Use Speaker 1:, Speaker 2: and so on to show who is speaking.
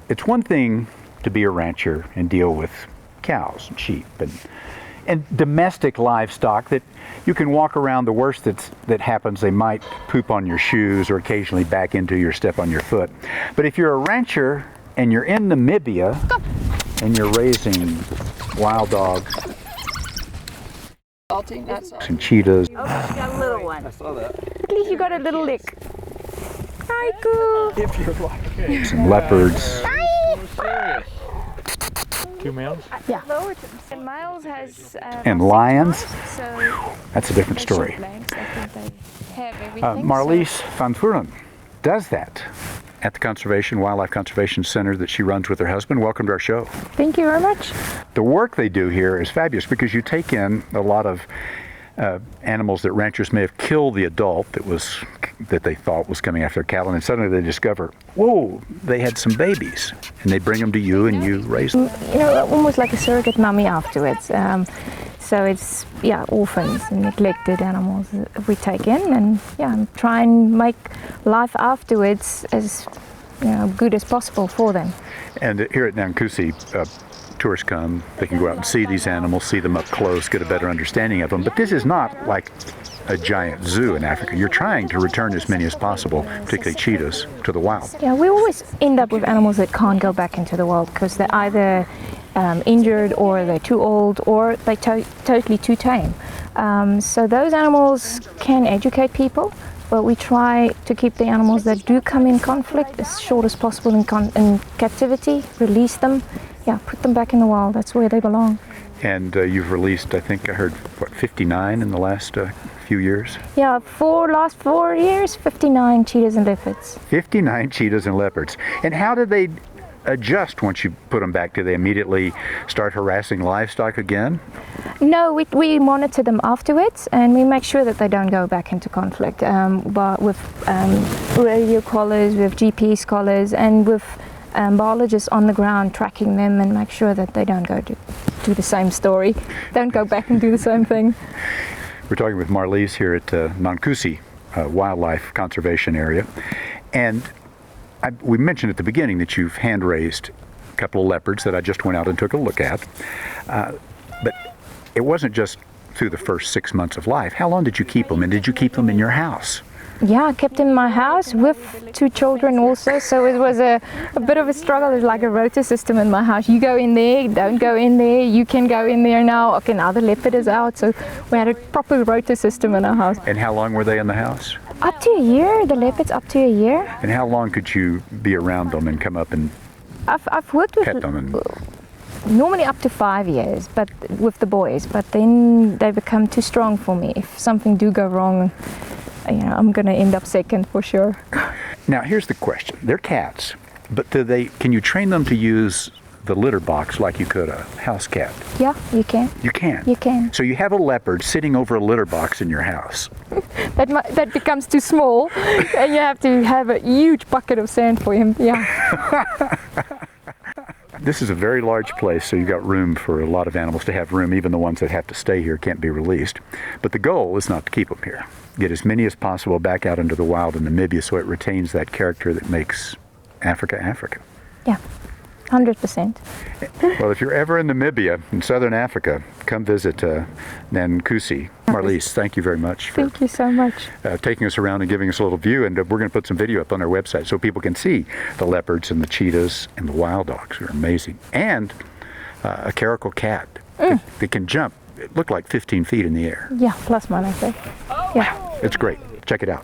Speaker 1: it's one thing to be a rancher and deal with cows and sheep and domestic livestock that you can walk around. The worst that happens, they might poop on your shoes or occasionally back into your step on your foot. But if you're a rancher and you're in Namibia and you're raising wild dogs and cheetahs.
Speaker 2: Oh, you got a little one.
Speaker 3: I saw that.
Speaker 2: At least you got a little lick. Hi, cool.
Speaker 3: If you're like
Speaker 1: Some leopards.
Speaker 2: Hi.
Speaker 3: 2 males?
Speaker 2: Yeah. And Miles has
Speaker 1: And lions.
Speaker 2: so
Speaker 1: That's a different story.
Speaker 2: I think they have everything.
Speaker 1: Marlice van Vuuren does that at the Wildlife Conservation Center that she runs with her husband. Welcome to our show.
Speaker 2: Thank you very much.
Speaker 1: The work they do here is fabulous because you take in a lot of animals that ranchers may have killed the adult that they thought was coming after their cattle, and suddenly they discover, whoa, they had some babies, and they bring them to you and you raise them.
Speaker 2: You know, almost like a surrogate mummy afterwards. So it's, orphans and neglected animals we take in and try and make life afterwards as good as possible for them.
Speaker 1: And here at Naankuse, tourists come, they can go out and see these animals, see them up close, get a better understanding of them. But this is not like a giant zoo in Africa. You're trying to return as many as possible, particularly cheetahs, to the wild.
Speaker 2: Yeah, we always end up with animals that can't go back into the wild because they're either injured or they're too old or they're totally too tame. So those animals can educate people, but we try to keep the animals that do come in conflict as short as possible in captivity, release them, put them back in the wild. That's where they belong.
Speaker 1: And you've released, I think I heard, 59 in the last few years?
Speaker 2: Yeah, last 4 years, 59 cheetahs and leopards.
Speaker 1: 59 cheetahs and leopards. And how do they adjust once you put them back? Do they immediately start harassing livestock again?
Speaker 2: No, we monitor them afterwards and we make sure that they don't go back into conflict. But with radio collars, with GPS collars, and with biologists on the ground tracking them and make sure that they don't go do the same story, don't go back and do the same thing.
Speaker 1: We're talking with Marlice here at Naankuse Wildlife Conservation Area, and we mentioned at the beginning that you've hand-raised a couple of leopards that I just went out and took a look at, but it wasn't just through the first 6 months of life. How long did you keep them, and did you keep them in your house?
Speaker 2: Yeah, I kept them in my house with 2 children also, so it was a bit of a struggle. It's like a rota system in my house. You go in there, don't go in there, you can go in there now. Okay, now the leopard is out, so we had a proper rota system in our house.
Speaker 1: And how long were they in the house?
Speaker 2: Up to a year, the leopards up to a year.
Speaker 1: And how long could you be around them and come up and
Speaker 2: I've worked with
Speaker 1: pet them?
Speaker 2: Normally up to 5 years, but with the boys, but then they become too strong for me. If something do go wrong, I'm going to end up second for sure.
Speaker 1: Now, here's the question. They're cats, but can you train them to use the litter box like you could a house cat?
Speaker 2: Yeah, you can.
Speaker 1: You can?
Speaker 2: You can.
Speaker 1: So you have a leopard sitting over a litter box in your house.
Speaker 2: That becomes too small, and you have to have a huge bucket of sand for him. Yeah.
Speaker 1: This is a very large place, so you've got room for a lot of animals to have room. Even the ones that have to stay here can't be released. But the goal is not to keep them here. Get as many as possible back out into the wild in Namibia so it retains that character that makes Africa, Africa.
Speaker 2: Yeah, 100%.
Speaker 1: Well, if you're ever in Namibia, in southern Africa, come visit Naankuse. Marlice, thank you very much for
Speaker 2: Thank you so much.
Speaker 1: Taking us around and giving us a little view. And we're going to put some video up on our website so people can see the leopards and the cheetahs and the wild dogs. They're amazing. And a caracal cat that can jump, it looked like 15 feet in the air.
Speaker 2: Yeah, plus minus. Yeah.
Speaker 1: It's great. Check it out.